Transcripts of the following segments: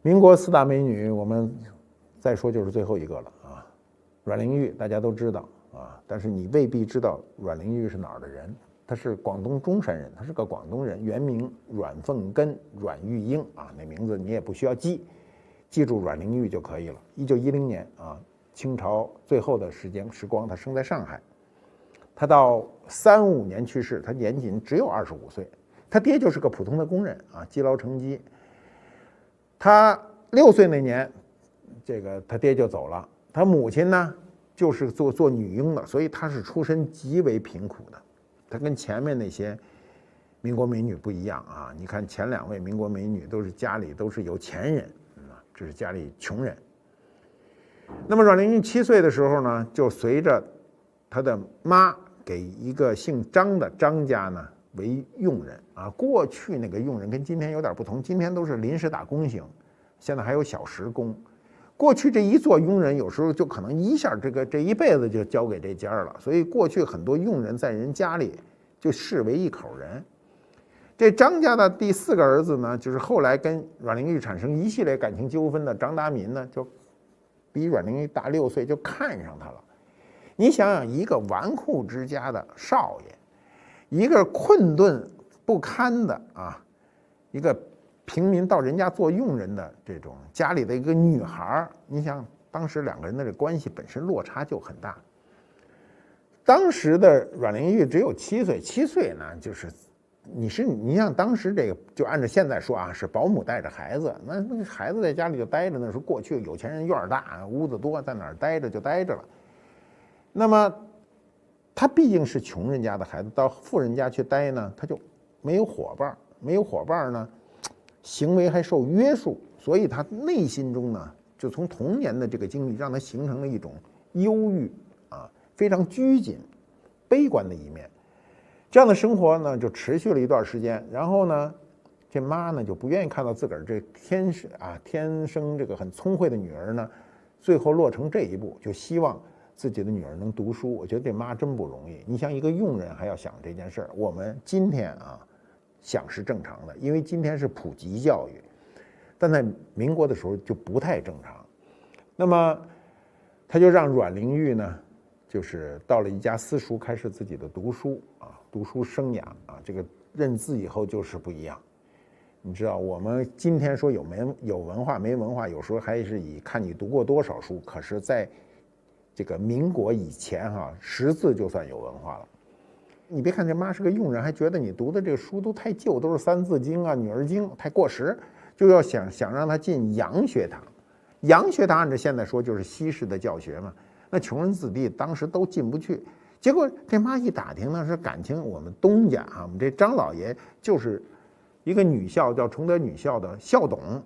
民国四大美女，我们再说就是最后一个了啊。阮玲玉大家都知道啊，但是你未必知道阮玲玉是哪儿的人。她是广东中山人，她是个广东人，原名阮凤根、阮玉英啊，那名字你也不需要记，记住阮玲玉就可以了。1910年啊，清朝最后的时光，她生在上海。她到35年去世，她年仅只有25岁。她爹就是个普通的工人啊，积劳成疾。他6岁那年，他爹就走了。他母亲呢，就是做女佣的，所以他是出身极为贫苦的。他跟前面那些民国美女不一样啊！你看前2位民国美女都是家里都是有钱人啊，这是家里穷人。那么阮玲玉7岁的时候呢，就随着他的妈给一个姓张的张家呢为佣人啊。过去那个佣人跟今天有点不同，今天都是临时打工型，现在还有小时工。过去这一做佣人，有时候就可能一下这一辈子就交给这家了，所以过去很多佣人在人家里就视为一口人。这张家的第4个儿子呢，就是后来跟阮玲玉产生一系列感情纠纷的张达民呢，就比阮玲玉大6岁，就看上他了。你想想，一个纨绔之家的少爷，一个困顿不堪的啊，一个平民到人家做佣人的这种家里的一个女孩，你想当时2个人的这关系本身落差就很大。当时的阮玲玉只有7岁，7岁呢就是你像当时这个就按照现在说啊，是保姆带着孩子，那孩子在家里就待着，那时候过去有钱人院大，屋子多，在哪儿待着就待着了。那么他毕竟是穷人家的孩子，到富人家去待呢，他就没有伙伴，没有伙伴呢，行为还受约束，所以他内心中呢，就从童年的这个经历，让他形成了一种忧郁啊，非常拘谨、悲观的一面。这样的生活呢，就持续了一段时间。然后呢，这妈呢就不愿意看到自个儿这天生这个很聪慧的女儿呢，最后落成这一步，就希望自己的女儿能读书。我觉得这妈真不容易。你像一个佣人还要想这件事儿，我们今天啊想是正常的，因为今天是普及教育，但在民国的时候就不太正常。那么他就让阮玲玉呢，就是到了一家私塾开始自己的读书生涯啊。这个认字以后就是不一样。你知道我们今天说有文化没文化，有时候还是以看你读过多少书，可是在这个民国以前识字就算有文化了。你别看这妈是个佣人，还觉得你读的这个书都太旧，都是三字经啊、女儿经，太过时，就要想让他进洋学堂。洋学堂按照现在说就是西式的教学嘛，那穷人子弟当时都进不去。结果这妈一打听呢，是感情我们东家我们这张老爷就是一个女校叫崇德女校的校董，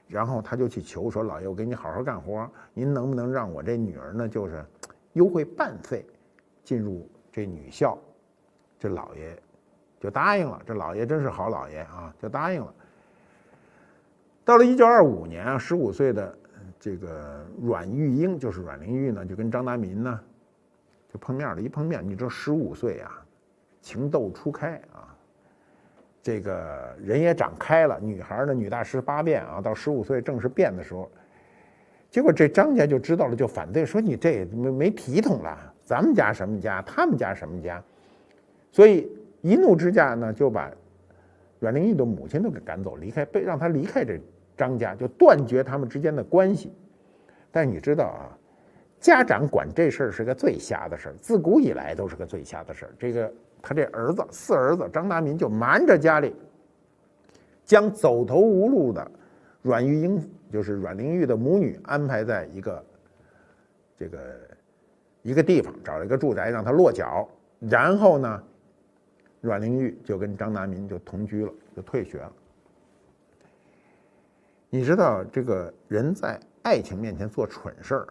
然后他就去求说，老爷我给你好好干活，您能不能让我这女儿呢，就是优惠半费进入这女校？这老爷就答应了。这老爷真是好老爷啊，就答应了。到了1925年15岁的这个阮玉英，就是阮玲玉呢，就跟张达民呢就碰面了。一碰面，你知道15岁情窦初开啊，这个人也长开了。女孩呢，女大18变啊，到15岁正是变的时候。结果这张家就知道了，就反对说，你这没体统了，咱们家什么家，他们家什么家。所以一怒之下呢，就把阮玲玉的母亲都给赶走，让她离开这张家，就断绝他们之间的关系。但是你知道家长管这事儿是个最瞎的事儿，自古以来都是个最瞎的事儿。他这4儿子张达民就瞒着家里，将走投无路的阮玉英，就是阮玲玉的母女，安排在一个地方，找了一个住宅让她落脚，然后呢，阮玲玉就跟张达民就同居了，就退学了。你知道这个人在爱情面前做蠢事儿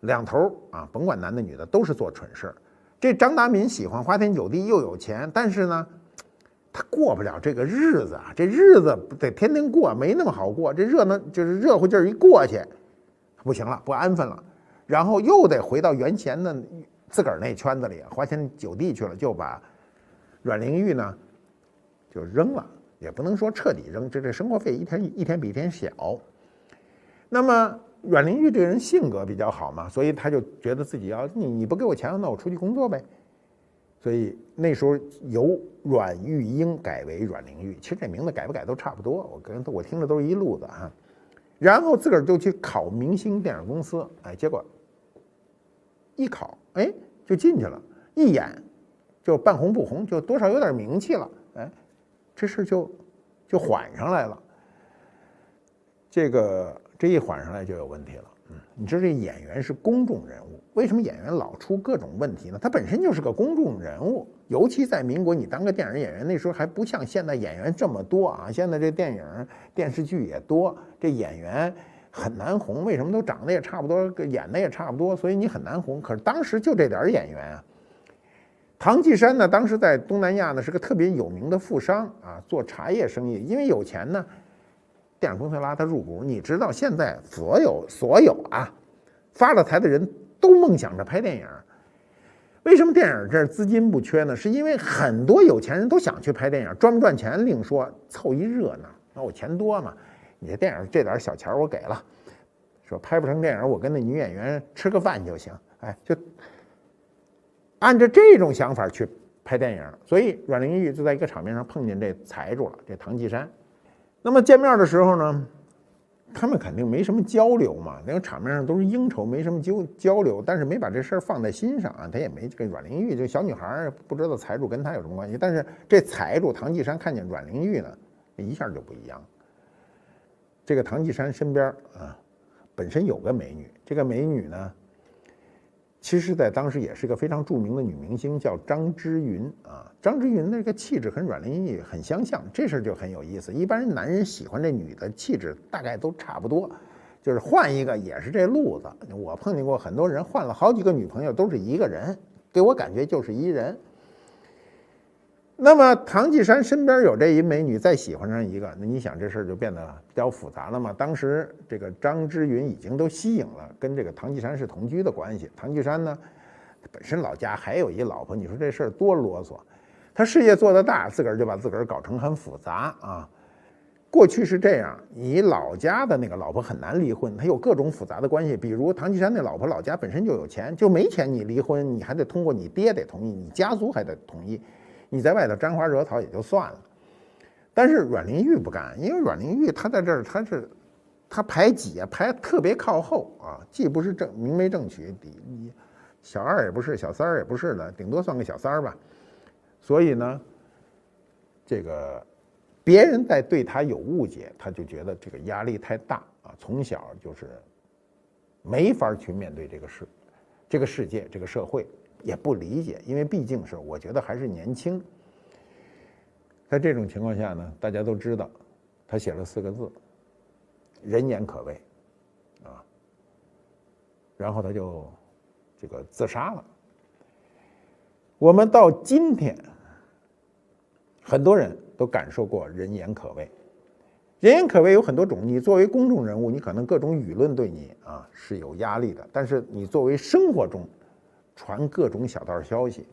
两头甭管男的女的都是做蠢事儿。这张达民喜欢花天酒地又有钱，但是呢，他过不了这个日子这日子得天天过，没那么好过。这就是热乎劲儿一过去，不行了，不安分了，然后又得回到原先的自个儿那圈子里花天酒地去了，就把阮玲玉呢就扔了，也不能说彻底扔，这生活费一天比一天小。那么阮玲玉这个人性格比较好嘛，所以他就觉得自己要你不给我钱，那我出去工作呗。所以那时候由阮玉英改为阮玲玉，其实这名字改不改都差不多，我听着都是一路子哈。然后自个儿就去考明星电影公司，哎，结果一考，哎，就进去了，一演就半红不红，就多少有点名气了，哎，这事就缓上来了。这一缓上来就有问题了。你知道这演员是公众人物，为什么演员老出各种问题呢？他本身就是个公众人物，尤其在民国，你当个电影演员，那时候还不像现在演员这么多啊。现在这电影、电视剧也多，这演员很难红。为什么？都长得也差不多，演的也差不多，所以你很难红。可是当时就这点演员啊。唐季山呢，当时在东南亚呢是个特别有名的富商啊，做茶叶生意，因为有钱呢。电影公司拉他入股，你知道现在所有啊发了财的人都梦想着拍电影。为什么电影这资金不缺呢？是因为很多有钱人都想去拍电影，赚不赚钱另说，凑一热闹。那我钱多嘛，你这电影这点小钱我给了，说拍不成电影，我跟那女演员吃个饭就行。哎，就按照这种想法去拍电影。所以阮玲玉就在一个场面上碰见这财主了，这唐季山。那么见面的时候呢，他们肯定没什么交流嘛，那个场面上都是应酬，没什么交流，但是没把这事儿放在心上啊。他也没这个阮玲玉这个小女孩不知道财主跟他有什么关系，但是这财主唐季山看见阮玲玉呢，一下就不一样。这个唐季山身边啊，本身有个美女，这个美女呢，其实在当时也是一个非常著名的女明星，叫张之云啊。张之云的这个气质和阮玲玉很相像，这事儿就很有意思。一般男人喜欢这女的气质大概都差不多，就是换一个也是这路子。我碰见过很多人换了好几个女朋友都是一个人，给我感觉就是一人。那么唐季山身边有这一美女，再喜欢上一个，那你想这事儿就变得比较复杂了嘛。当时这个张之云已经都吸引了，跟这个唐季山是同居的关系。唐季山呢，本身老家还有一老婆，你说这事儿多啰嗦。他事业做得大，自个儿就把自个儿搞成很复杂啊。过去是这样，你老家的那个老婆很难离婚，他有各种复杂的关系。比如唐季山那老婆老家本身就有钱，就没钱你离婚，你还得通过你爹得同意，你家族还得同意，你在外头沾花惹草也就算了。但是阮玲玉不干，因为阮玲玉她在这儿，她排挤啊，排特别靠后啊，既不是明媒正娶，小二也不是，小三儿也不是的，顶多算个小三儿吧。所以呢，这个别人在对他有误解，他就觉得这个压力太大啊，从小就是没法去面对这个世界，这个社会也不理解，因为毕竟是我觉得还是年轻。在这种情况下呢，大家都知道，他写了4个字：人言可畏啊。然后他就这个自杀了。我们到今天，很多人都感受过人言可畏。人言可畏有很多种，你作为公众人物，你可能各种舆论对你啊是有压力的，但是你作为生活中传各种小道消息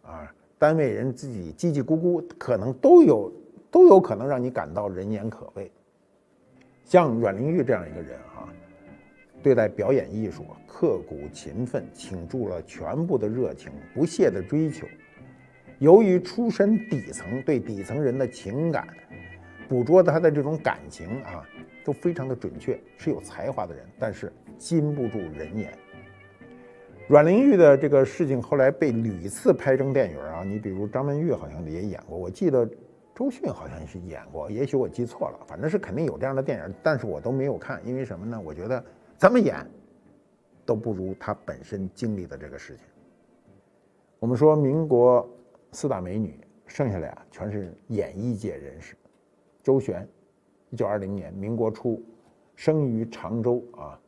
啊，单位人自己叽叽咕咕，可能都有可能让你感到人言可畏。像阮玲玉这样一个人啊，对待表演艺术刻苦勤奋，倾注了全部的热情，不懈的追求。由于出身底层，对底层人的情感捕捉他的这种感情啊，都非常的准确，是有才华的人，但是禁不住人言。阮玲玉的这个事情后来被屡次拍成电影啊，你比如张曼玉好像也演过，我记得周迅好像是演过，也许我记错了，反正是肯定有这样的电影，但是我都没有看，因为什么呢？我觉得怎么演都不如他本身经历的这个事情。我们说民国4大美女，剩下俩全是演艺界人士。周璇，1920年民国初生于常州啊，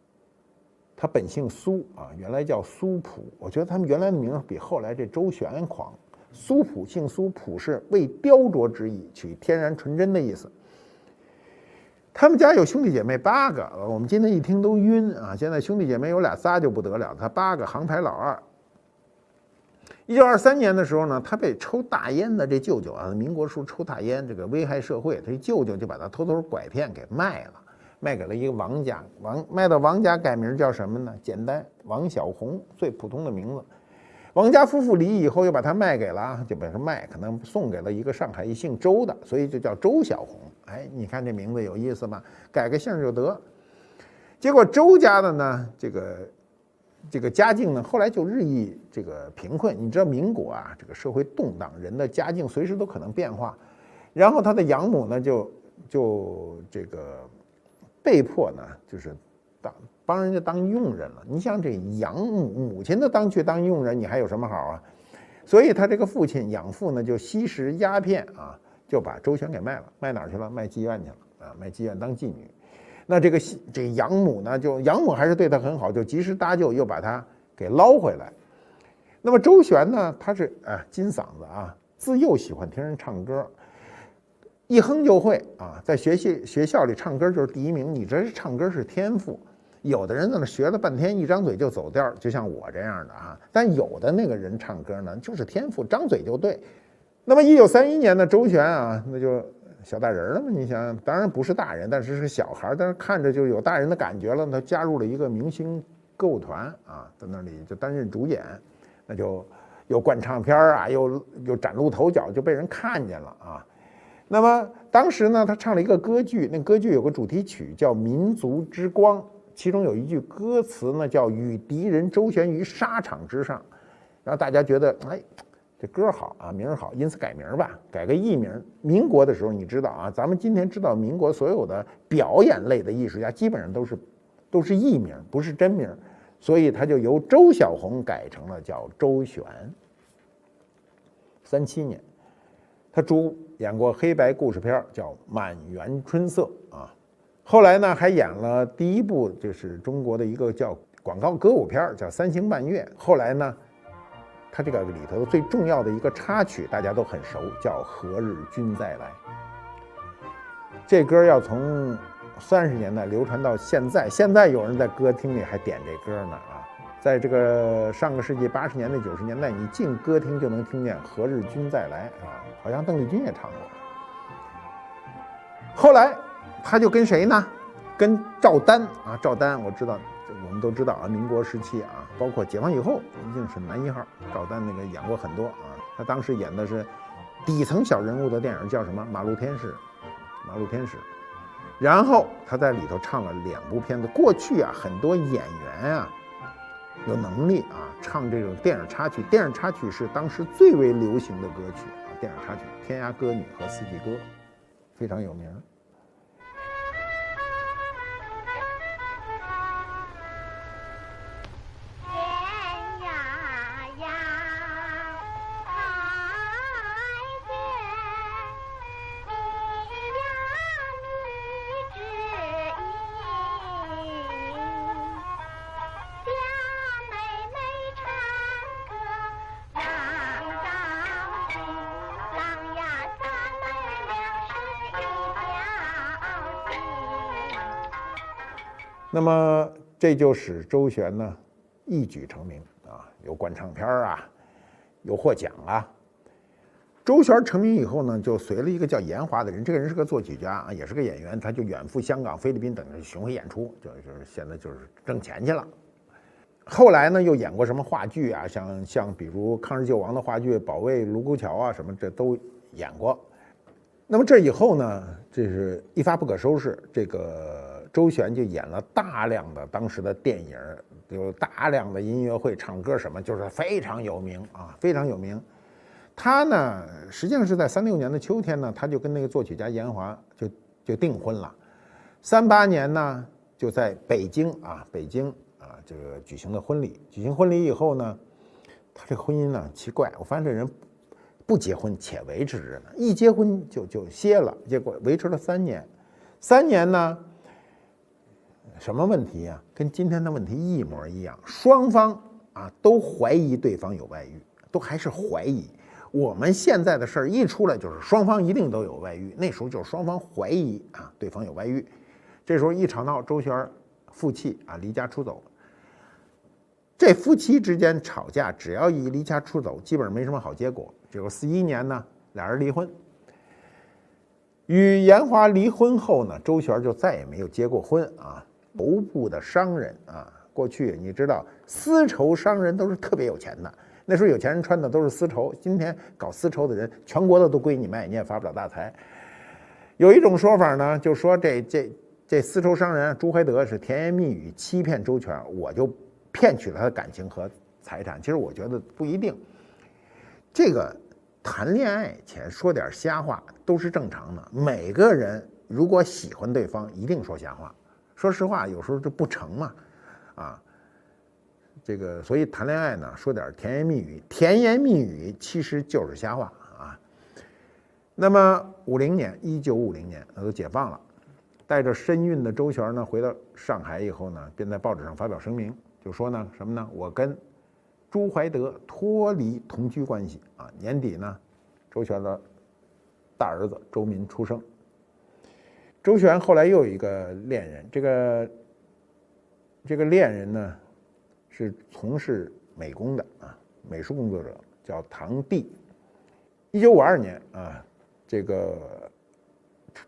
他本姓苏啊，原来叫苏普。我觉得他们原来的名字比后来这周璇狂。苏普姓苏，普是为雕琢之意，取天然纯真的意思。他们家有兄弟姐妹8个，我们今天一听都晕啊！现在兄弟姐妹有仨就不得了，他8个，行排老2。1923年的时候呢，他被抽大烟的这舅舅啊，民国时候抽大烟，这个危害社会，他舅舅就把他偷偷拐骗给卖了，卖给了一个王家，卖到王家改名叫什么呢？简单，王小红，最普通的名字。王家夫妇离异以后，又把它卖给了，就把它可能送给了一个上海一姓周的，所以就叫周小红。哎，你看这名字有意思吧？改个姓就得。结果周家的呢，这个家境呢，后来就日益这个贫困。你知道民国啊，这个社会动荡，人的家境随时都可能变化。然后他的养母呢，就这个被迫呢，就是帮人家当佣人了。你想这母亲都去当佣人，你还有什么好啊？所以他这个父亲养父呢，就吸食鸦片啊，就把周旋给卖了。卖哪儿去了？卖妓院去了啊！卖妓院当妓女。那这养母呢，养母还是对他很好，就及时搭救，又把他给捞回来。那么周旋呢，他是金嗓子啊，自幼喜欢听人唱歌，一哼就会啊，在学校里唱歌就是第一名。你这唱歌是天赋，有的人在那学了半天，一张嘴就走调，就像我这样的啊。但有的那个人唱歌呢，就是天赋，张嘴就对。那么1931年的周旋啊，那就小大人了嘛。你想，当然不是大人，但是小孩，但是看着就有大人的感觉了。他加入了一个明星歌舞团啊，在那里就担任主演，那就又灌唱片啊，又崭露头角，就被人看见了啊。那么当时呢，他唱了一个歌剧，那歌剧有个主题曲叫《民族之光》，其中有一句歌词呢叫"与敌人周旋于沙场之上"，然后大家觉得，哎，这歌好啊，名好，因此改名吧，改个艺名。民国的时候，你知道啊，咱们今天知道民国所有的表演类的艺术家，基本上都是艺名，不是真名，所以他就由周小红改成了叫周旋。37年，他主演过黑白故事片叫《满园春色》啊，后来呢还演了第一部就是中国的一个叫广告歌舞片叫《三星半月》。后来呢，他这个里头最重要的一个插曲大家都很熟，叫《何日君再来》。这歌要从30年代流传到现在，现在有人在歌厅里还点这歌呢啊。在这个上个世纪80年代、90年代，你进歌厅就能听见《何日君再来》啊，好像邓丽君也唱过。后来他就跟谁呢？跟赵丹啊，赵丹我知道，我们都知道啊，民国时期啊，包括解放以后，一定是男一号。赵丹那个演过很多啊，他当时演的是底层小人物的电影，叫什么？《马路天使》。马路天使。然后他在里头唱了2部片子。过去啊，很多演员啊有能力啊唱这种电影插曲。电影插曲是当时最为流行的歌曲啊，电影插曲《天涯歌女》和《四季歌》非常有名。那么这就使周旋呢一举成名啊，有灌唱片啊，有获奖啊。周旋成名以后呢，就随了一个叫严华的人，这个人是个作曲家啊，也是个演员，他就远赴香港、菲律宾等地巡回演出，就是现在就是挣钱去了。后来呢，又演过什么话剧啊，像比如抗日救亡的话剧《保卫卢沟桥》啊，什么这都演过。那么这以后呢，这是一发不可收拾，这个周旋就演了大量的当时的电影，有大量的音乐会、唱歌什么，就是非常有名啊，非常有名。他呢，实际上是在36年的秋天呢，他就跟那个作曲家严华就订婚了。38年呢，就在北京啊这个举行的婚礼。举行婚礼以后呢，他这个婚姻呢奇怪，我发现这人不结婚且维持着呢，一结婚就歇了，结果维持了3年。3年呢，什么问题啊？跟今天的问题一模一样，双方啊都怀疑对方有外遇，都还是怀疑。我们现在的事儿一出来就是双方一定都有外遇，那时候就是双方怀疑啊对方有外遇。这时候一吵闹，周旋负气啊离家出走。这夫妻之间吵架，只要一离家出走，基本上没什么好结果。结果41年呢，俩人离婚。与严华离婚后呢，周旋就再也没有结过婚啊。头部的商人啊，过去你知道丝绸商人都是特别有钱的，那时候有钱人穿的都是丝绸，今天搞丝绸的人全国的都归你卖，你也发不了大财。有一种说法呢，就说这丝绸商人朱怀德是甜言蜜语欺骗周全，我就骗取了他的感情和财产。其实我觉得不一定，这个谈恋爱前说点瞎话都是正常的。每个人如果喜欢对方，一定说瞎话。说实话，有时候这不成嘛，啊，这个所以谈恋爱呢，说点甜言蜜语，甜言蜜语其实就是瞎话啊。那么1950年，那都解放了，带着身孕的周旋呢，回到上海以后呢，便在报纸上发表声明，就说呢什么呢？我跟朱怀德脱离同居关系啊。年底呢，周旋的大儿子周民出生。周旋后来又有一个恋人，这个恋人呢是从事美工的啊，美术工作者，叫唐棣。1952年啊，这个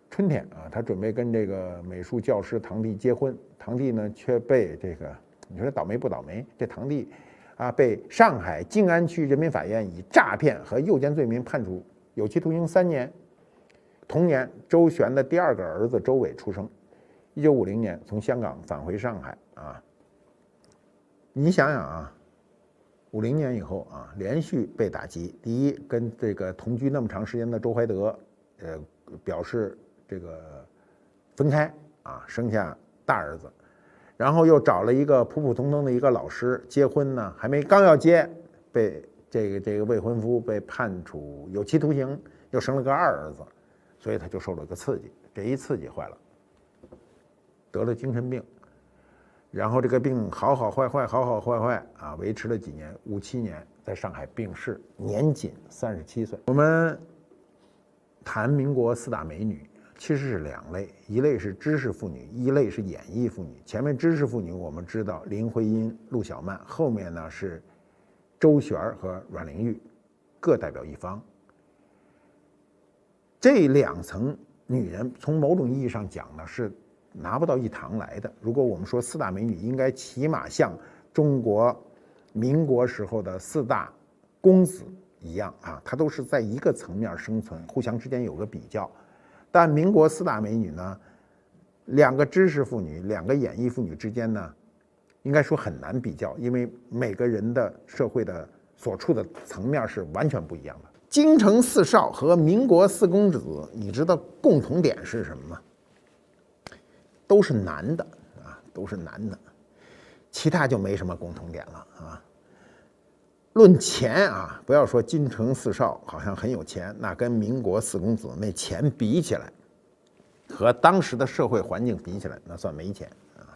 春天啊，他准备跟这个美术教师唐棣结婚，唐棣呢却被这个，你说倒霉不倒霉？这唐棣啊，被上海静安区人民法院以诈骗和诱奸罪名判处有期徒刑3年。同年，周旋的第二个儿子周伟出生。1950年从香港返回上海啊。你想想啊，50年以后啊，连续被打击。第一，跟这个同居那么长时间的周怀德，表示这个分开啊，生下大儿子，然后又找了一个普普通通的一个老师结婚呢，刚要结，被这个未婚夫被判处有期徒刑，又生了个二儿子。所以他就受了个刺激，这一刺激坏了，得了精神病，然后这个病好好坏坏啊，维持了几年，57年在上海病逝，年仅37岁。我们谈民国4大美女，其实是2类，一类是知识妇女，一类是演艺妇女。前面知识妇女我们知道林徽因、陆小曼，后面呢是周旋和阮玲玉，各代表一方。这2层女人从某种意义上讲呢，是拿不到一堂来的。如果我们说4大美女，应该起码像中国民国时候的4大公子一样啊，她都是在一个层面生存，互相之间有个比较。但民国4大美女呢，2个知识妇女，2个演艺妇女之间呢，应该说很难比较，因为每个人的社会的所处的层面是完全不一样的。京城4少和民国4公子，你知道共同点是什么吗？都是男的啊，都是男的，其他就没什么共同点了啊。论钱啊，不要说京城4少好像很有钱，那跟民国4公子那钱比起来，和当时的社会环境比起来，那算没钱啊。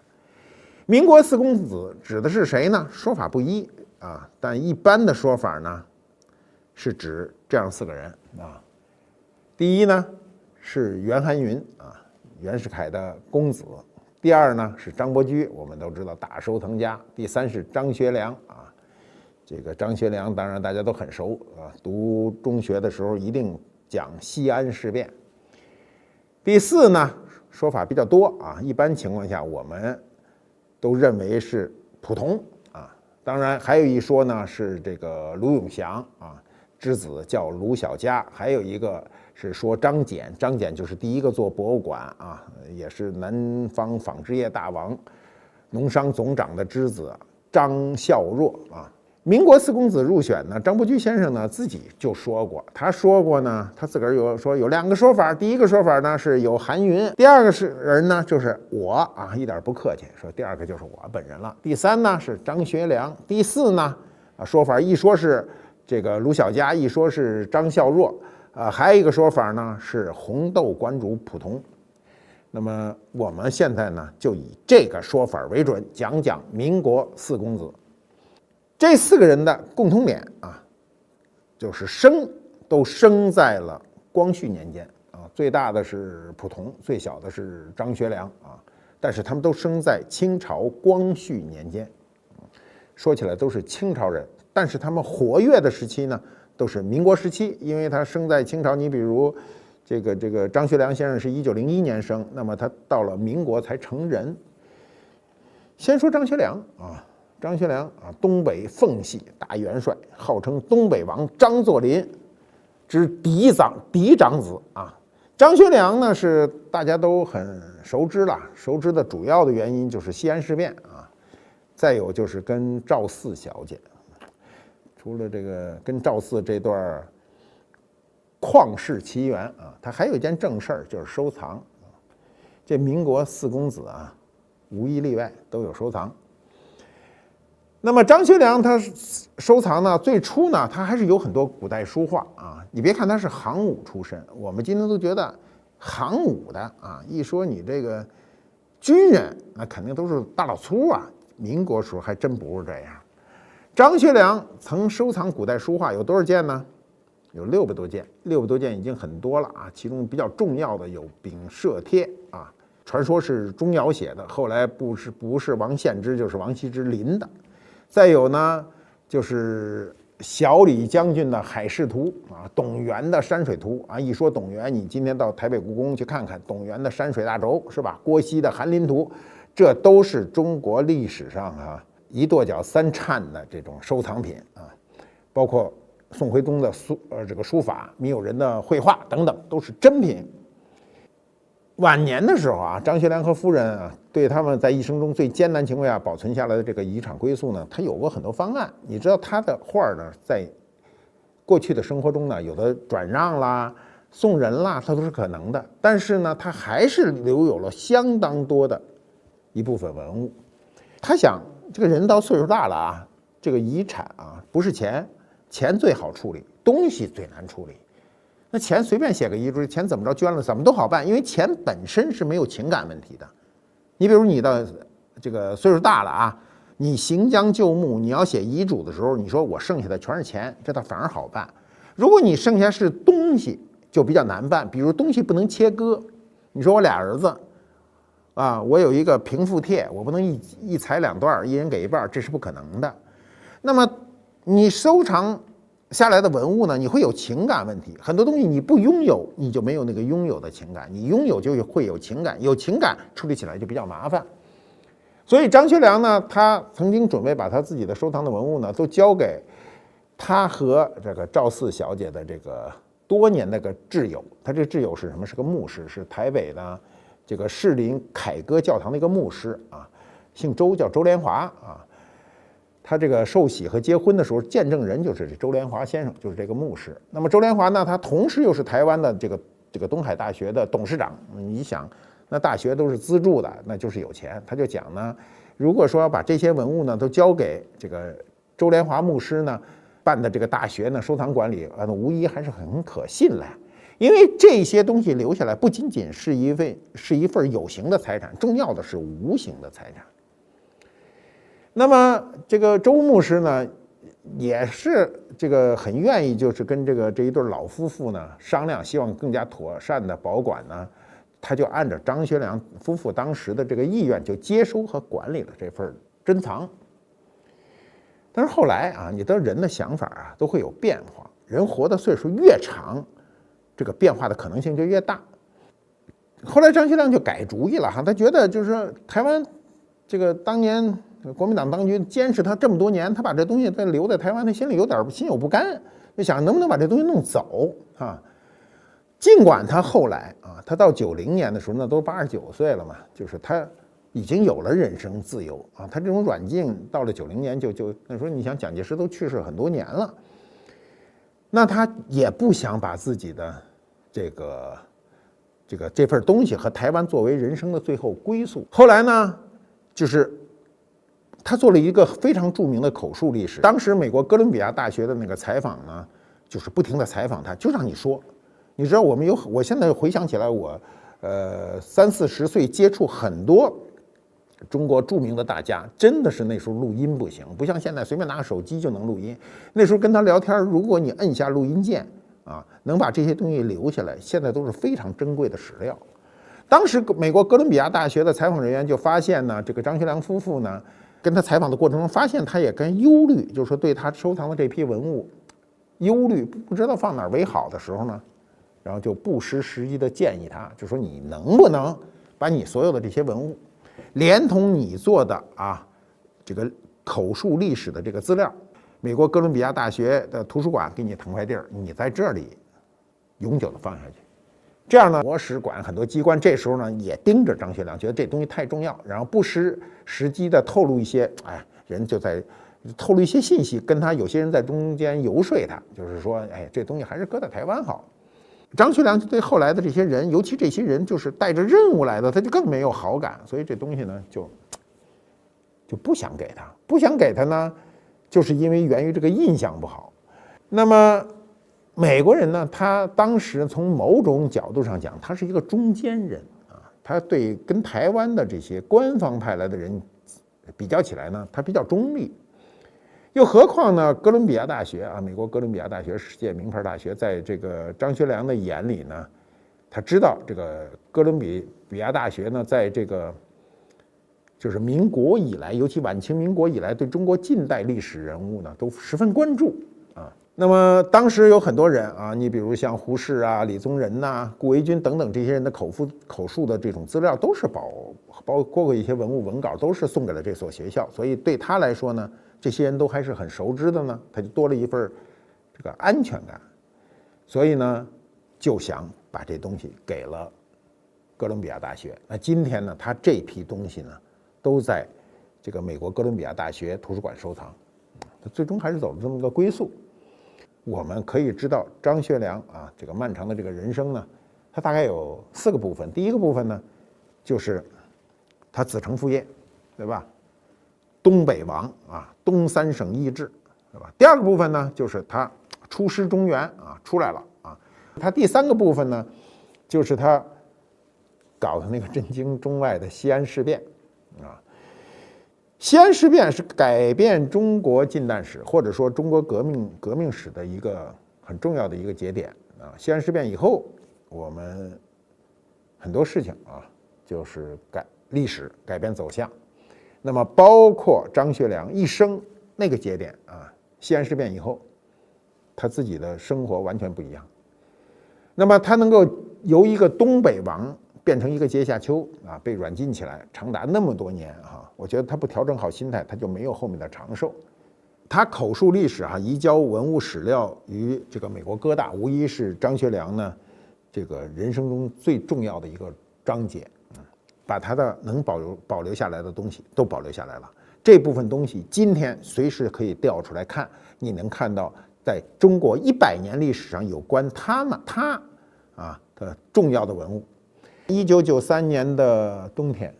民国4公子指的是谁呢？说法不一啊，但一般的说法呢，是指这样4个人啊。第一呢是袁寒云啊，袁世凯的公子。第二呢是张伯驹，我们都知道大收藏家。第三是张学良啊，这个张学良当然大家都很熟啊，读中学的时候一定讲西安事变。第4呢说法比较多啊，一般情况下我们都认为是溥同啊，当然还有一说呢是这个卢永祥啊，之子叫卢小嘉，还有一个是说张謇，张謇就是第一个做博物馆啊，也是南方纺织业大王、农商总长的之子张孝若啊。民国4公子入选呢，张伯驹先生呢自己就说过，他说过呢，他自个儿有2个说法，第一个说法呢是有韩云，第二个人呢就是我啊，一点不客气，说第2个就是我本人了。第3呢是张学良，第4呢说法一说是这个卢小嘉，一说是张孝若，还有一个说法呢是红豆馆主溥同。那么我们现在呢就以这个说法为准，讲讲民国4公子。这4个人的共同点啊，就是都生在了光绪年间啊，最大的是溥同，最小的是张学良啊，但是他们都生在清朝光绪年间，说起来都是清朝人，但是他们活跃的时期呢都是民国时期，因为他生在清朝，你比如这个张学良先生是1901年生，那么他到了民国才成人。先说张学良啊，张学良啊，东北奉系大元帅，号称东北王张作霖之嫡长子啊。张学良呢是大家都很熟知了，熟知的主要的原因就是西安事变啊，再有就是跟赵四小姐，除了这个跟赵四这段旷世奇缘啊，他还有一件正事儿，就是收藏。这民国4公子啊，无一例外都有收藏。那么张学良他收藏呢，最初呢，他还是有很多古代书画啊。你别看他是行武出身，我们今天都觉得行武的啊，一说你这个军人，那肯定都是大老粗啊。民国时候还真不是这样。张学良曾收藏古代书画有多少件呢？有600多件，600多件已经很多了啊。其中比较重要的有丙舍帖啊，传说是钟繇写的，后来不是王献之就是王羲之临的。再有呢，就是小李将军的海事图啊，董源的山水图啊。一说董源，你今天到台北故宫去看看董源的山水大轴，是吧？郭熙的翰林图，这都是中国历史上啊一跺脚3颤的这种收藏品啊。包括宋徽宗的这个书法，米友仁的绘画等等，都是珍品。晚年的时候啊，张学良和夫人啊，对他们在一生中最艰难情况下保存下来的这个遗产归宿呢，他有过很多方案。你知道他的画呢，在过去的生活中呢，有的转让啦、送人啦，它都是可能的。但是呢，他还是留有了相当多的一部分文物。他想，这个人到岁数大了啊，这个遗产啊，不是钱，钱最好处理，东西最难处理。那钱随便写个遗嘱，钱怎么着捐了怎么都好办，因为钱本身是没有情感问题的。你比如你的这个岁数大了啊，你行将就木，你要写遗嘱的时候，你说我剩下的全是钱，这倒反而好办。如果你剩下是东西，就比较难办。比如东西不能切割，你说我俩儿子啊，我有一个平复帖，我不能一裁2段，一人给一半，这是不可能的。那么你收藏下来的文物呢，你会有情感问题，很多东西你不拥有，你就没有那个拥有的情感；你拥有就会有情感，有情感处理起来就比较麻烦。所以张学良呢，他曾经准备把他自己的收藏的文物呢，都交给他和这个赵四小姐的这个多年的个挚友。他这个挚友是什么？是个牧师，是台北的这个士林凯歌教堂的一个牧师啊，姓周，叫周连华啊。他这个受洗和结婚的时候，见证人就是这周连华先生，就是这个牧师。那么周连华呢，他同时又是台湾的这个东海大学的董事长。你想，那大学都是资助的，那就是有钱。他就讲呢，如果说要把这些文物呢都交给这个周连华牧师呢办的这个大学呢收藏管理，无疑还是很可信赖。因为这些东西留下来，不仅仅是一份有形的财产，重要的是无形的财产。那么这个周牧师呢，也是这个很愿意，就是跟这一对老夫妇呢商量，希望更加妥善的保管呢，他就按照张学良夫妇当时的这个意愿，就接收和管理了这份珍藏。但是后来啊，你的人的想法啊都会有变化，人活的岁数越长，这个变化的可能性就越大。后来张学良就改主意了哈，他觉得就是台湾这个当年国民党当局监视他这么多年，他把这东西再留在台湾，他心里有点心有不甘，就想能不能把这东西弄走啊？尽管他后来啊，他到90年的时候，那都89岁了嘛，就是他已经有了人身自由啊。他这种软禁到了90年就那时候，你想蒋介石都去世很多年了，那他也不想把自己的这份东西和台湾作为人生的最后归宿。后来呢，就是他做了一个非常著名的口述历史。当时美国哥伦比亚大学的那个采访呢，就是不停的采访他，就让你说，你知道我现在回想起来，我30-40岁接触很多中国著名的大家，真的是那时候录音不行，不像现在随便拿个手机就能录音。那时候跟他聊天，如果你摁下录音键啊，能把这些东西留下来，现在都是非常珍贵的史料。当时美国哥伦比亚大学的采访人员就发现呢，这个张学良夫妇呢，跟他采访的过程中，发现他也跟忧虑，就是说对他收藏的这批文物忧虑，不知道放哪儿为好的时候呢，然后就不失时机的建议他，就说你能不能把你所有的这些文物，连同你做的这个口述历史的这个资料，美国哥伦比亚大学的图书馆给你腾块地儿，你在这里永久的放下去。这样呢，国史馆很多机关这时候呢也盯着张学良，觉得这东西太重要，然后不失时机的透露一些，人就在透露一些信息，跟他有些人在中间游说他，就是说，这东西还是搁在台湾好。张学良对后来的这些人，尤其这些人就是带着任务来的，他就更没有好感，所以这东西呢就不想给他，不想给他呢，就是因为源于这个印象不好。那么美国人呢，他当时从某种角度上讲，他是一个中间人他对跟台湾的这些官方派来的人比较起来呢，他比较中立。又何况呢，哥伦比亚大学美国哥伦比亚大学世界名牌大学，在这个张学良的眼里呢，他知道这个哥伦比亚大学呢，在这个就是民国以来，尤其晚清民国以来，对中国近代历史人物呢都十分关注那么当时有很多人你比如像胡适李宗仁顾维钧等等这些人的口述的这种资料，都是包括一些文物文稿，都是送给了这所学校，所以对他来说呢，这些人都还是很熟知的呢，他就多了一份这个安全感，所以呢，就想把这东西给了哥伦比亚大学。那今天呢，他这批东西呢，都在这个美国哥伦比亚大学图书馆收藏，他最终还是走了这么一个归宿。我们可以知道张学良这个漫长的这个人生呢，他大概有4个部分。第一个部分呢，就是他子承父业，对吧？东北王东三省易帜，对吧？第二个部分呢，就是他出师中原出来了他第3个部分呢，就是他搞的那个震惊中外的西安事变西安事变是改变中国近代史或者说中国革命史的一个很重要的一个节点西安事变以后，我们很多事情就是历史改变走向。那么包括张学良一生那个节点西安事变以后，他自己的生活完全不一样。那么他能够由一个东北王变成一个阶下囚被软禁起来长达那么多年我觉得他不调整好心态，他就没有后面的长寿。他口述历史移交文物史料于这个美国哥大，无疑是张学良呢这个人生中最重要的一个章节，把他的能保留下来的东西都保留下来了。这部分东西今天随时可以调出来看，你能看到在中国100年历史上有关他的重要的文物。1993年的冬天，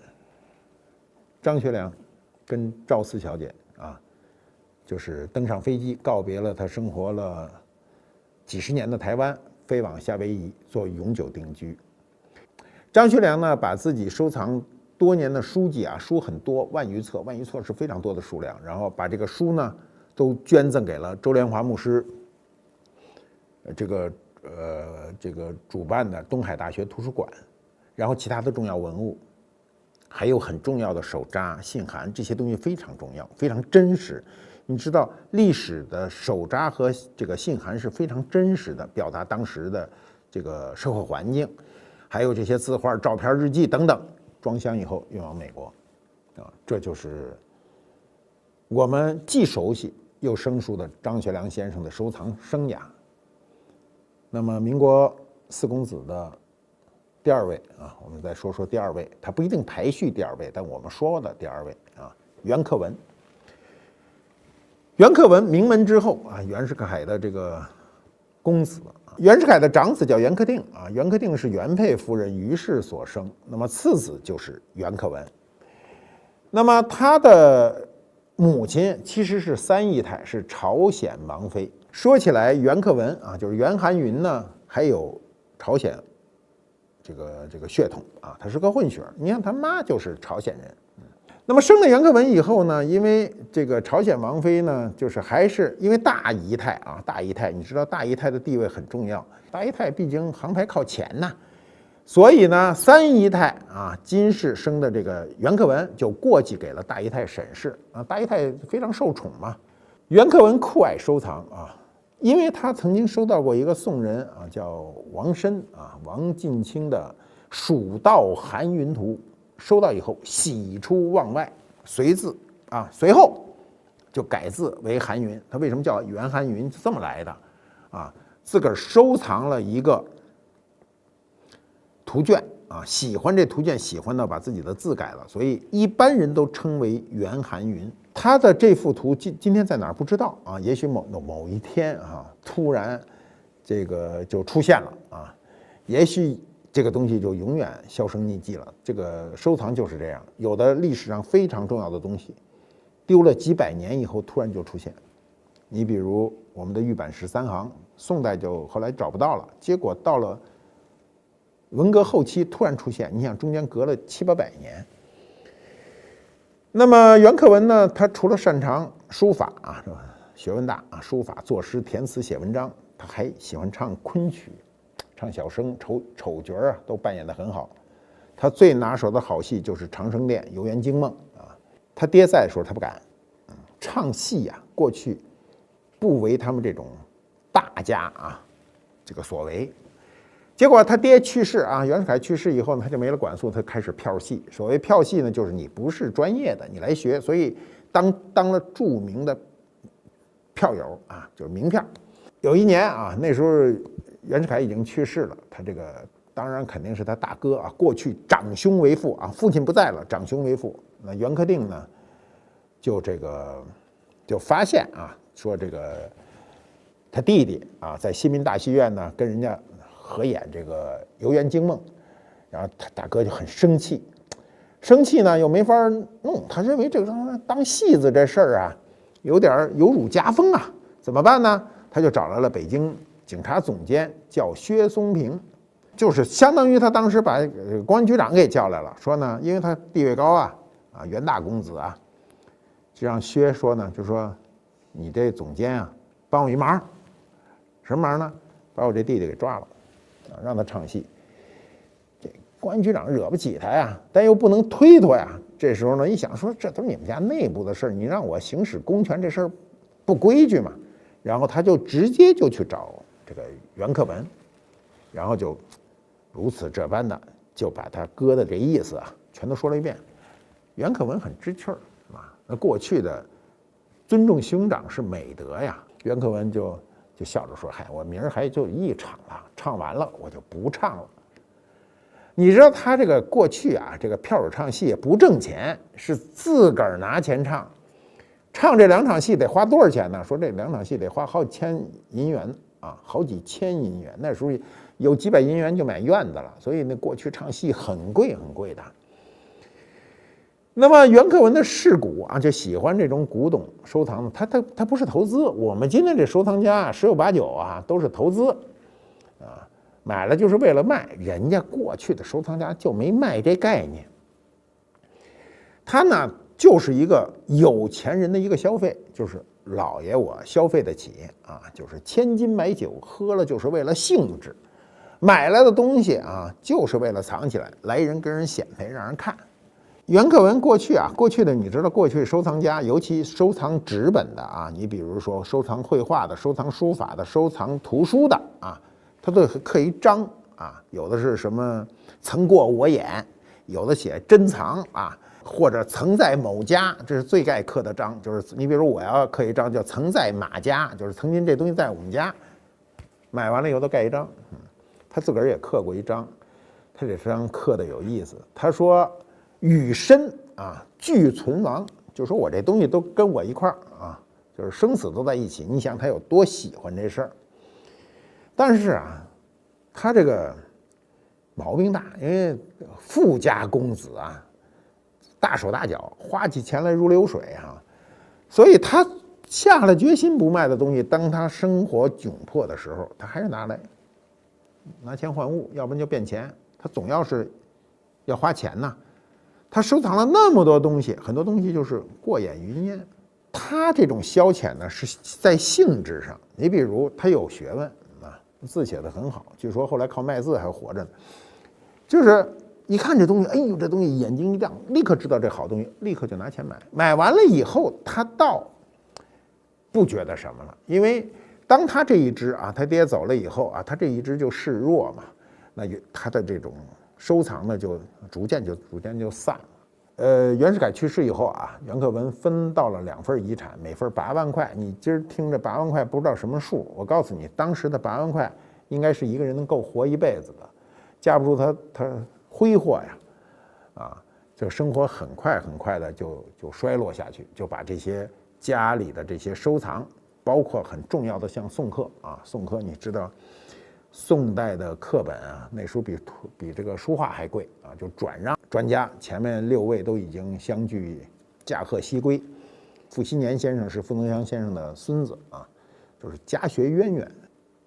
张学良跟赵四小姐就是登上飞机，告别了他生活了几十年的台湾，飞往夏威夷做永久定居。张学良呢，把自己收藏多年的书籍书很多，万余册是非常多的数量，然后把这个书呢都捐赠给了周连华牧师这个主办的东海大学图书馆，然后其他的重要文物，还有很重要的手札、信函，这些东西非常重要，非常真实。你知道，历史的手札和这个信函是非常真实的，表达当时的这个社会环境，还有这些字画、照片、日记等等，装箱以后运往美国，这就是我们既熟悉又生疏的张学良先生的收藏生涯。那么，民国4公子的第2位我们再说说第2位，他不一定排序第2位，但我们说的第2位袁克文。袁克文名门之后袁世凯的这个公子，袁世凯的长子叫袁克定袁克定是袁佩夫人于氏所生，那么次子就是袁克文。那么他的母亲其实是3姨太，是朝鲜王妃。说起来，袁克文就是袁寒云呢，还有朝鲜这个血统他是个混血。你看他妈就是朝鲜人。那么生了袁克文以后呢，因为这个朝鲜王妃呢，就是还是因为大姨太大姨太，你知道大姨太的地位很重要，大姨太毕竟航拍靠前呐，所以呢，3姨太金氏生的这个袁克文就过继给了大姨太沈氏大姨太非常受宠嘛。袁克文酷爱收藏因为他曾经收到过一个宋人啊，叫王申啊，王近卿的《蜀道韩云图》，收到以后喜出望外，随后就改字为韩云。他为什么叫袁韩云？这么来的啊，自个儿收藏了一个图卷啊，喜欢这图卷，喜欢到把自己的字改了，所以一般人都称为袁韩云。他的这幅图今天在哪儿不知道啊？也许某一天啊，突然这个就出现了啊，也许这个东西就永远销声匿迹了。这个收藏就是这样，有的历史上非常重要的东西，丢了几百年以后突然就出现。你比如我们的玉版13行，宋代就后来找不到了，结果到了文革后期突然出现，你想中间隔了700-800年。那么袁克文呢，他除了擅长书法啊，学问大啊，书法、作诗、填词、写文章，他还喜欢唱昆曲、唱小生、丑角啊，都扮演得很好。他最拿手的好戏就是《长生殿》《游园惊梦》啊。他爹在的时候他不敢，唱戏呀，过去不为他们这种大家啊这个所为。结果他爹去世啊，袁世凯去世以后呢，他就没了管束，他开始票戏。所谓票戏呢，就是你不是专业的，你来学，所以当了著名的票友啊，就是名票。有一年啊，那时候袁世凯已经去世了，他这个当然肯定是他大哥啊，过去长兄为父啊，父亲不在了，长兄为父。那袁克定呢，就发现啊，说这个他弟弟啊，在新民大戏院呢跟人家合演这个《游园惊梦》，然后他大哥就很生气呢又没法弄，他认为这个当戏子这事儿啊，有点有辱家风啊，怎么办呢？他就找来了北京警察总监，叫薛松平，就是相当于他当时把公安局长给叫来了，说呢，因为他地位高啊，袁大公子啊，就让薛说呢，就说你这总监啊，帮我一忙，什么忙呢？把我这弟弟给抓了。让他唱戏，这公安局长惹不起他呀，但又不能推脱呀。这时候呢，一想说，这都是你们家内部的事儿，你让我行使公权，这事儿不规矩嘛。然后他就直接就去找这个袁克文，然后就如此这般的就把他哥的这意思啊全都说了一遍。袁克文很知趣儿啊，那过去的尊重兄长是美德呀。袁克文就笑着说：“嗨，我明儿还就一场了，唱完了我就不唱了。”你知道他这个过去啊，这个票友唱戏也不挣钱，是自个儿拿钱唱。唱这2场戏得花多少钱呢？说这2场戏得花好几千银元啊，好几千银元。那时候有几百银元就买院子了，所以那过去唱戏很贵很贵的。那么袁克文的嗜古啊，就喜欢这种古董收藏，他不是投资。我们今天这收藏家十有八九啊都是投资，啊，买了就是为了卖。人家过去的收藏家就没卖这概念，他呢就是一个有钱人的一个消费，就是老爷我消费得起啊，就是千金买酒，喝了就是为了兴致，买来的东西啊就是为了藏起来，来人跟人显摆让人看。袁克文过去的你知道，过去收藏家，尤其收藏纸本的啊，你比如说收藏绘画的、收藏书法的、收藏图书的啊，他都刻一章啊，有的是什么曾过我眼，有的写珍藏啊，或者曾在某家，这是最爱刻的章，就是你比如我要刻一章叫曾在马家，就是曾经这东西在我们家，买完了以后都盖一章。他自个儿也刻过一章，他这章刻的有意思，他说与身啊俱存亡，就说我这东西都跟我一块儿啊，就是生死都在一起。你想他有多喜欢这事儿？但是啊，他这个毛病大，因为富家公子啊，大手大脚，花起钱来如流水啊，所以他下了决心不卖的东西，当他生活窘迫的时候，他还是拿钱换物，要不然就变钱，他总要花钱呐。他收藏了那么多东西，很多东西就是过眼云烟。他这种消遣呢，是在性质上。你比如他有学问啊，字写得很好，据说后来靠卖字还活着呢。就是一看这东西，哎呦，这东西眼睛一亮，立刻知道这好东西，立刻就拿钱买。买完了以后，他倒不觉得什么了，因为当他这一支啊，他爹走了以后啊，他这一支就示弱嘛，那他的这种收藏呢就逐渐就散了。袁世凯去世以后啊，袁克文分到了2份遗产，每份8万块。你今儿听着8万块不知道什么数，我告诉你，当时的8万块应该是一个人能够活一辈子的，架不住他挥霍呀，啊，就生活很快的就衰落下去，就把这些家里的这些收藏。包括很重要的像宋刻啊，宋刻你知道，宋代的课本啊，那时候比这个书画还贵啊，就转让专家，前面6位都已经相继驾鹤西归。傅熹年先生是傅东祥先生的孙子啊，就是家学渊源。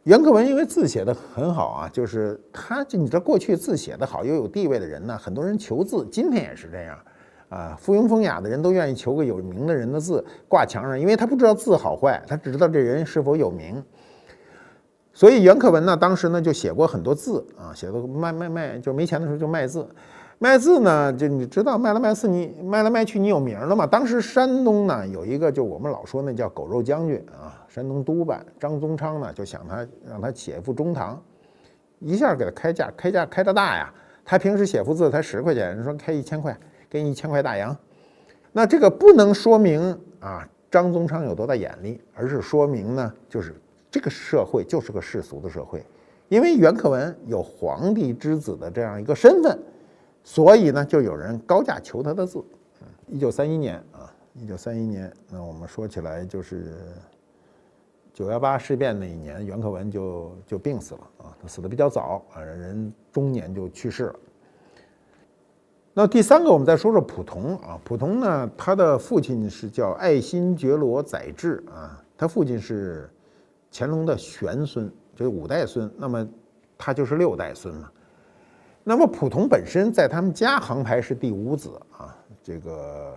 袁克文因为字写得很好啊，就是你这过去字写得好又有地位的人呢，很多人求字，今天也是这样。啊，附庸风雅的人都愿意求个有名的人的字挂墙上，因为他不知道字好坏，他只知道这人是否有名。所以袁克文呢，当时呢就写过很多字啊，写的卖，就没钱的时候就卖字。卖字呢，就你知道卖来卖去，你有名了嘛？当时山东呢有一个，就我们老说那叫狗肉将军啊，山东督办张宗昌呢就想让他写副中堂，一下给他开价开得大呀。他平时写幅字才10块钱，人说开1000块。给你1000块大洋，那这个不能说明啊张宗昌有多大眼力，而是说明呢，就是这个社会就是个世俗的社会，因为袁克文有皇帝之子的这样一个身份，所以呢，就有人高价求他的字。1931年啊，1931年，那我们说起来就是9·18事变那一年，袁克文就病死了啊，他死的比较早啊，人中年就去世了。那第3个，我们再说说溥同啊。溥同呢，他的父亲是叫爱新觉罗载质啊，他父亲是乾隆的玄孙，就是5代孙，那么他就是6代孙嘛。那么溥同本身在他们家行排是第5子啊，这个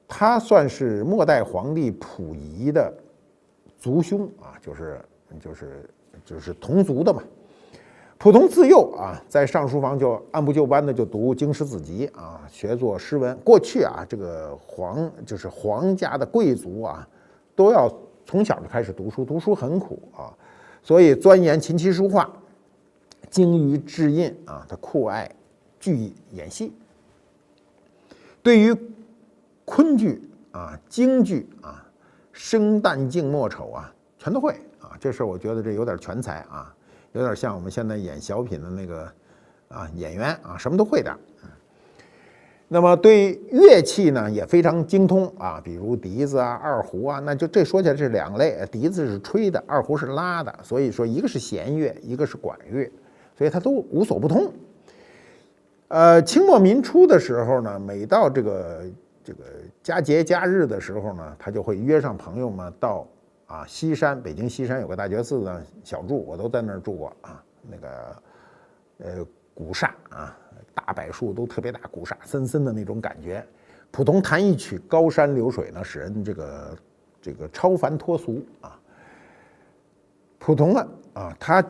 他算是末代皇帝溥仪的族兄啊，就是同族的嘛。溥同自幼啊，在上书房就按部就班的就读经史子集啊，学做诗文。过去啊，这个皇家的贵族啊，都要从小就开始读书，读书很苦啊，所以钻研琴棋书画，精于制印啊，他酷爱剧艺演戏。对于昆剧啊、京剧啊、生旦净末丑啊，全都会啊。这事我觉得这有点全才啊。有点像我们现在演小品的那个演员啊，什么都会的。那么对乐器呢也非常精通啊，比如笛子啊、二胡啊，那就这说起来是2类，笛子是吹的，二胡是拉的，所以说一个是弦乐，一个是管乐，所以他都无所不通。清末民初的时候呢，每到这个佳节佳日的时候呢，他就会约上朋友们到西山，北京西山有个大觉寺的小住，我都在那儿住过啊。那个古刹啊，大柏树都特别大，古刹森森的那种感觉。溥同弹一曲《高山流水》呢，使人这个超凡脱俗啊。溥同他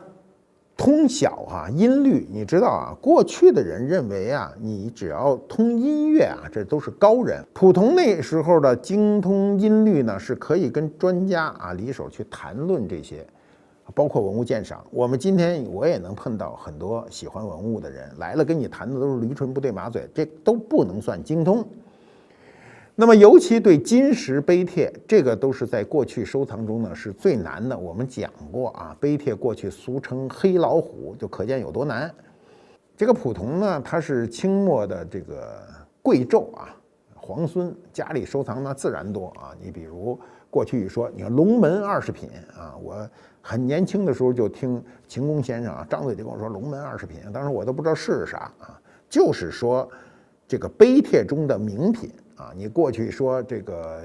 通晓音律，你知道啊，过去的人认为啊，你只要通音乐啊，这都是高人。溥同那时候的精通音律呢，是可以跟专家离手去谈论这些，包括文物鉴赏。我们今天我也能碰到很多喜欢文物的人来了，跟你谈的都是驴唇不对马嘴，这都不能算精通。那么，尤其对金石碑帖，这个都是在过去收藏中呢是最难的。我们讲过啊，碑帖过去俗称黑老虎，就可见有多难。这个溥同呢，他是清末的这个贵胄啊，皇孙，家里收藏呢自然多啊。你比如过去说，你看龙门20品啊，我很年轻的时候就听秦公先生张嘴就跟我说龙门20品，当时我都不知道是啥啊，就是说这个碑帖中的名品。你过去说这个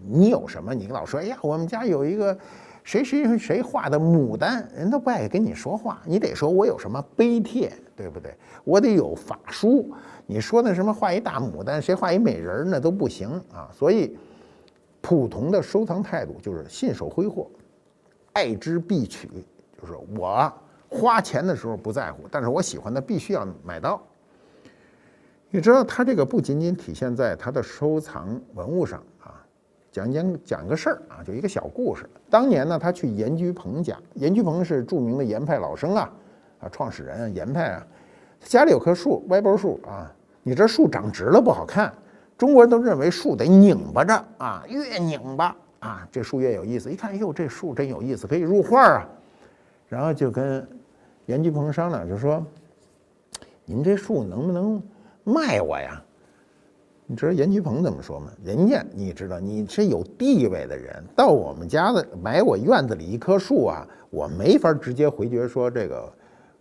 你有什么？你老说哎呀，我们家有一个谁画的牡丹，人都不爱跟你说话。你得说我有什么碑帖，对不对？我得有法书。你说那什么画一大牡丹，谁画一美人那都不行啊。所以溥同的收藏态度就是信手挥霍，爱之必取，就是我花钱的时候不在乎，但是我喜欢的必须要买到。你知道他这个不仅仅体现在他的收藏文物上啊，讲个事儿啊，就一个小故事。当年呢，他去严居鹏家，严居鹏是著名的严派老生啊，创始人严派啊，家里有棵树，歪脖树啊。你这树长直了不好看，中国人都认为树得拧巴着啊，越拧巴啊，这树越有意思。一看，哟，这树真有意思，可以入画啊。然后就跟严居鹏商量，就说：“您这树能不能卖我呀？”你知道严居鹏怎么说吗？人家你知道你是有地位的人，到我们家的买我院子里一棵树啊，我没法直接回绝说这个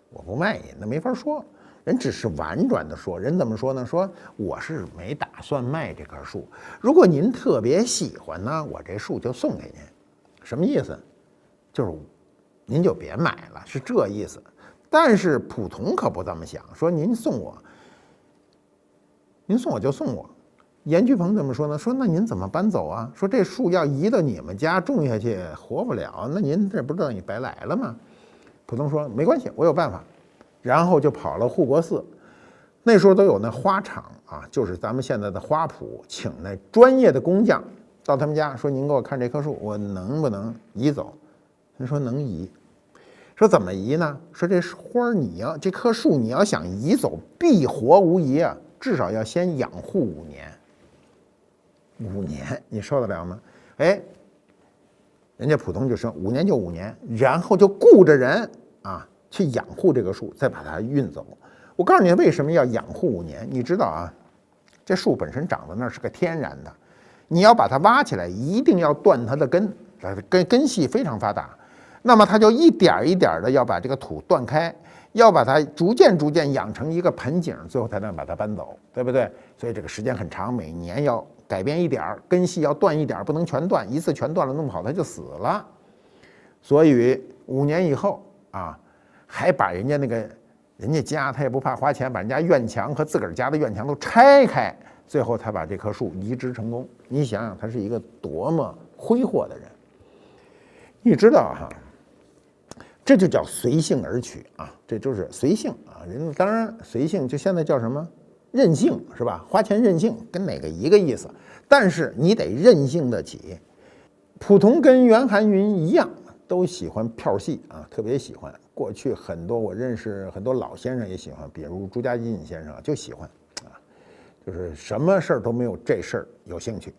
我不卖你，那没法说。人只是婉转的说，人怎么说呢？说我是没打算卖这棵树，如果您特别喜欢呢，我这树就送给您。什么意思？就是您就别买了，是这意思。但是普通可不这么想，说您送我就送我。严居鹏怎么说呢？说那您怎么搬走啊？说这树要移到你们家种下去活不了，那您这不等于白来了吗？普通说没关系，我有办法。然后就跑了护国寺，那时候都有那花场啊，就是咱们现在的花圃，请那专业的工匠到他们家说：“您给我看这棵树，我能不能移走？”人说能移。说怎么移呢？说这花这棵树你要想移走，必活无疑啊，至少要先养护5年。5年你受得了吗？哎，人家普通就说5年就5年，然后就雇着人啊。去养护这个树，再把它运走。我告诉你为什么要养护5年，你知道啊？这树本身长在那儿是个天然的，你要把它挖起来，一定要断它的根，根系非常发达。那么它就一点一点的要把这个土断开，要把它逐渐养成一个盆景，最后才能把它搬走，对不对？所以这个时间很长，每年要改变一点，根系要断一点，不能全断，一次全断了弄不好它就死了。所以5年以后啊。还把人家家他也不怕花钱，把人家院墙和自个儿家的院墙都拆开，最后他把这棵树移植成功。你想想，他是一个多么挥霍的人。你知道哈，这就叫随性而取啊，这就是随性啊。人当然随性，就现在叫什么任性是吧？花钱任性跟哪个一个意思？但是你得任性得起。普通跟袁寒云一样，都喜欢票戏啊，特别喜欢。过去很多我认识很多老先生也喜欢，比如朱家进先生就喜欢啊，就是什么事儿都没有这事儿有兴趣。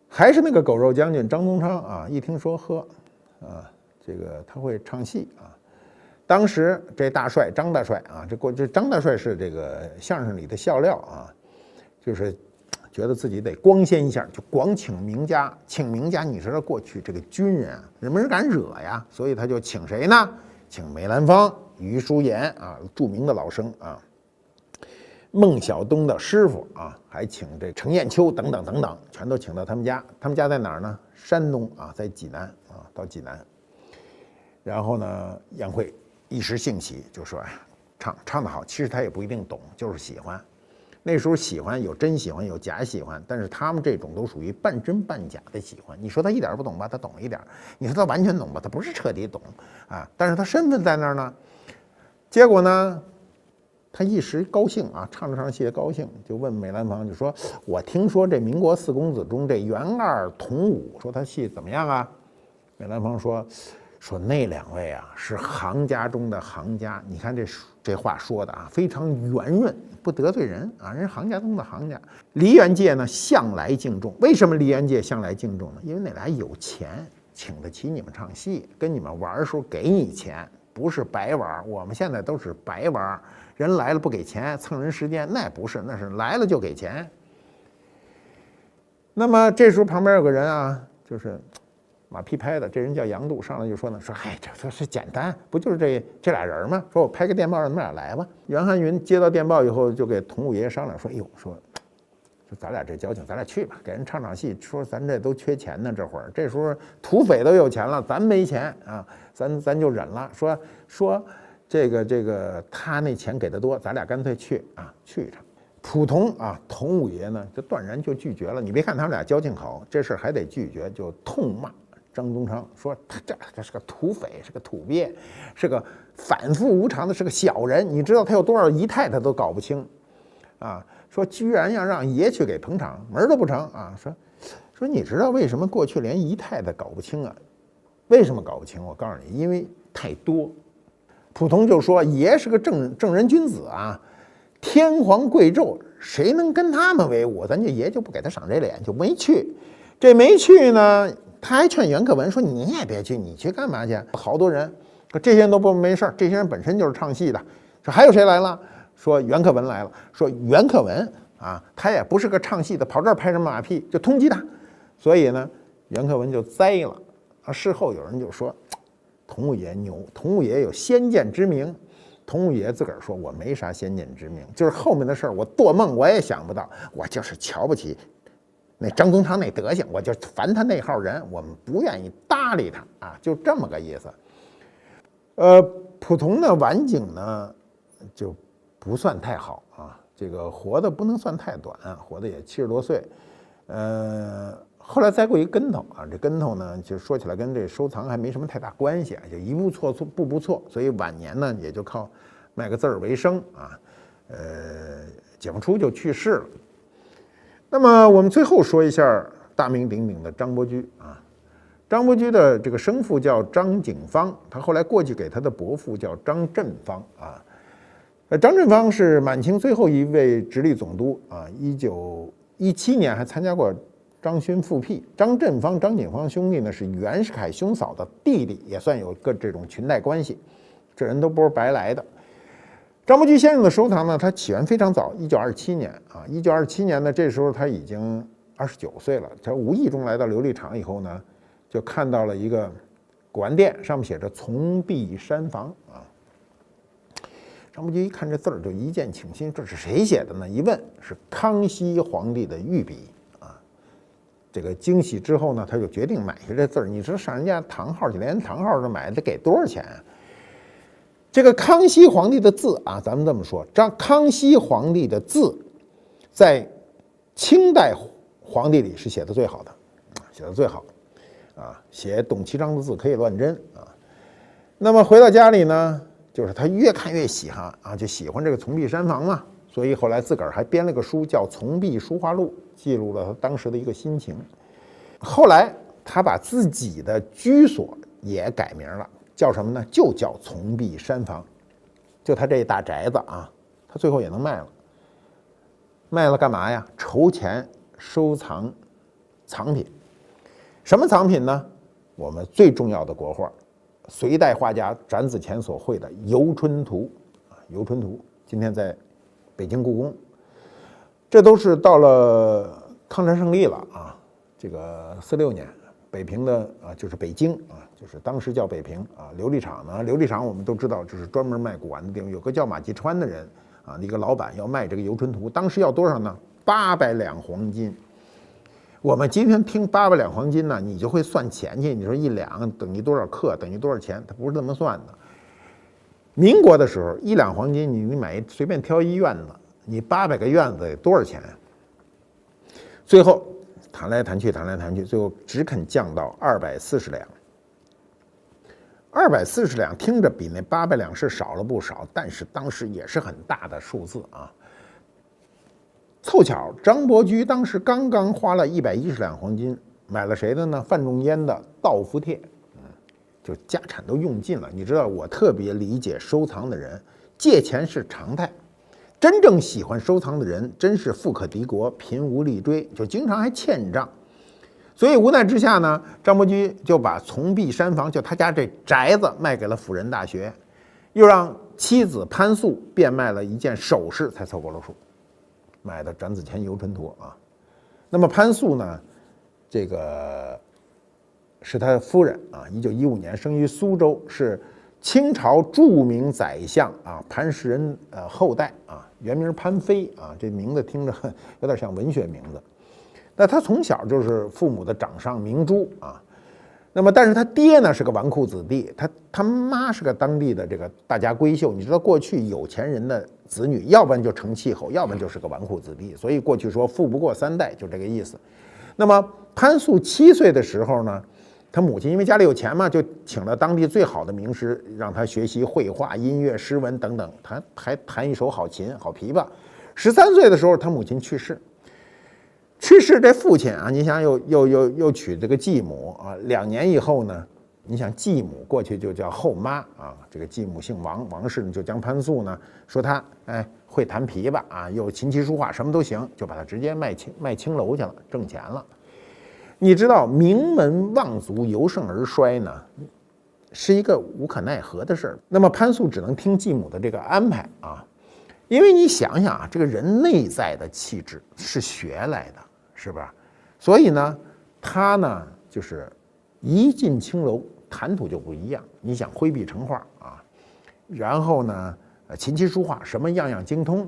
还是那个狗肉将军张宗昌啊，一听说啊，这个他会唱戏啊。当时这大帅张大帅啊，这张大帅是这个相声里的笑料啊，就是觉得自己得光鲜一下，就光请名家。请名家，你知道过去这个军人啊，没人敢惹呀，所以他就请谁呢？请梅兰芳、余叔岩啊，著名的老生啊，孟小冬的师傅啊，还请这程砚秋等等，全都请到他们家。他们家在哪儿呢？山东啊，在济南啊，到济南。然后呢，杨慧一时兴起就说：“哎，唱得好。”其实他也不一定懂，就是喜欢。那时候喜欢有真喜欢，有假喜欢，但是他们这种都属于半真半假的喜欢。你说他一点不懂吧，他懂一点；你说他完全懂吧，他不是彻底懂啊。但是他身份在那儿呢。结果呢，他一时高兴啊，唱着唱着戏高兴，就问梅兰芳，就说：“我听说这民国4公子中这袁二、童武，说他戏怎么样啊？”梅兰芳说那2位啊是行家中的行家。你看这话说的啊，非常圆润，不得罪人啊，人行家中的行家。梨园界呢向来敬重，为什么梨园界向来敬重呢？因为那俩有钱，请得起你们唱戏，跟你们玩的时候给你钱，不是白玩。我们现在都是白玩，人来了不给钱，蹭人时间，那不是，那是来了就给钱。那么这时候旁边有个人啊，就是马屁拍的，这人叫杨度，上来就说：“哎，这是简单，不就是这俩人吗？说我拍个电报让你们俩来吧。”袁寒云接到电报以后，就给童武爷爷商量说：“哎呦，说咱俩这交情，咱俩去吧，给人唱场戏。说咱这都缺钱呢，这会儿这时候土匪都有钱了，咱没钱啊，咱就忍了。说这个他那钱给的多，咱俩干脆去一场。”普通啊，童武爷呢就断然就拒绝了。你别看他们俩交情好，这事还得拒绝，就痛骂张宗昌，说他是个土匪，是个土鳖，是个反复无常的，是个小人。你知道他有多少姨太他都搞不清啊！说居然要让爷去给捧场，门都不成啊！说你知道为什么过去连姨太太搞不清啊？为什么搞不清？我告诉你，因为太多。溥同就说爷是个正人君子啊，天皇贵胄，谁能跟他们为伍？咱就爷就不给他赏这脸，就没去。这没去呢，他还劝袁克文说你也别去，你去干嘛去？好多人，这些人都不没事，这些人本身就是唱戏的。说还有谁来了？说袁克文来了。说袁克文啊，他也不是个唱戏的，跑这儿拍什么马屁？就通缉他。所以呢，袁克文就栽了。事后有人就说，同务爷牛，同务爷有先见之明。同务爷自个儿说，我没啥先见之明，就是后面的事儿我做梦我也想不到，我就是瞧不起那张宗昌那德行，我就烦他那号人，我们不愿意搭理他啊，就这么个意思。溥同呢，晚景呢就不算太好啊，这个活的不能算太短，活的也70多岁，后来栽过一跟头啊，这跟头呢，就说起来跟这收藏还没什么太大关系啊，就一步错步步错，所以晚年呢也就靠卖个字儿为生啊，解放初就去世了。那么我们最后说一下大名鼎鼎的张伯驹啊，张伯驹的这个生父叫张景芳，他后来过继给他的伯父叫张振芳啊。张振芳是满清最后一位直隶总督啊，1917年还参加过张勋复辟。张振芳、张景芳兄弟呢是袁世凯兄嫂的弟弟，也算有个这种裙带关系，这人都不是白来的。张伯驹先生的收藏呢，他起源非常早，1927年啊，1927年呢，这时候他已经29岁了。他无意中来到琉璃厂以后呢，就看到了一个古玩店，上面写着“从壁山房”啊。张伯驹一看这字儿就一见倾心，这是谁写的呢？一问是康熙皇帝的御笔啊。这个惊喜之后呢，他就决定买下这字儿。你说上人家堂号去，连堂号都买，得给多少钱啊？这个康熙皇帝的字啊，咱们这么说，康熙皇帝的字，在清代皇帝里是写的最好的，写的最好啊，写董其昌的字可以乱真啊。那么回到家里呢，就是他越看越喜欢啊，就喜欢这个从壁山房嘛，所以后来自个儿还编了个书叫《从壁书画录》，记录了他当时的一个心情。后来他把自己的居所也改名了。叫什么呢？就叫从壁山房，就他这一大宅子啊，他最后也能卖了。卖了干嘛呀？筹钱收藏藏品。什么藏品呢？我们最重要的国画，隋代画家展子虔所绘的《游春图》啊，《游春图》今天在北京故宫。这都是到了抗战胜利了啊，这个46年。北平的啊，就是北京啊，就是当时叫北平啊。琉璃厂呢，琉璃厂我们都知道，就是专门卖古玩的地方。有个叫马继川的人啊，一个老板要卖这个《游春图》，当时要多少呢？800两黄金。我们今天听800两黄金呢，你就会算钱去。你说1两等于多少克，等于多少钱？它不是这么算的。民国的时候，1两黄金你买随便挑一院子，你800个院子得多少钱？最后。谈来谈去，最后只肯降到240两。240两听着比那800两是少了不少，但是当时也是很大的数字啊。凑巧张伯驹当时刚刚花了110两黄金买了谁的呢？范仲淹的《道符帖》，就家产都用尽了。你知道我特别理解收藏的人，借钱是常态。真正喜欢收藏的人，真是富可敌国，贫无力追，就经常还欠账。所以无奈之下呢，张伯驹就把从壁山房，就他家这宅子卖给了辅仁大学，又让妻子潘素变卖了一件首饰，才凑够了数，买的展子虔游春图啊。那么潘素呢，这个是他夫人啊，1915年生于苏州，是清朝著名宰相啊潘石人后代啊，原名潘飞啊，这名字听着有点像文学名字。那他从小就是父母的掌上明珠啊，那么但是他爹呢是个纨绔子弟，他妈是个当地的这个大家闺秀。你知道过去有钱人的子女，要不然就成气候，要不然就是个纨绔子弟，所以过去说富不过3代，就这个意思。那么潘素7岁的时候呢，他母亲因为家里有钱嘛，就请了当地最好的名师，让他学习绘画、音乐、诗文等等，他还弹一手好琴、好琵琶。13岁的时候，他母亲去世。去世这父亲啊，你想又娶这个继母啊，2年以后呢，你想继母过去就叫后妈啊，这个继母姓王，王氏呢就将潘素呢说他会弹琵琶啊，又琴棋书画什么都行，就把他直接卖青楼去了，挣钱了。你知道名门望族由盛而衰呢，是一个无可奈何的事儿。那么潘素只能听继母的这个安排啊，因为你想想啊，这个人内在的气质是学来的，是吧？所以呢，他呢就是一进青楼，谈吐就不一样。你想挥笔成画啊，然后呢，琴棋书画什么样样精通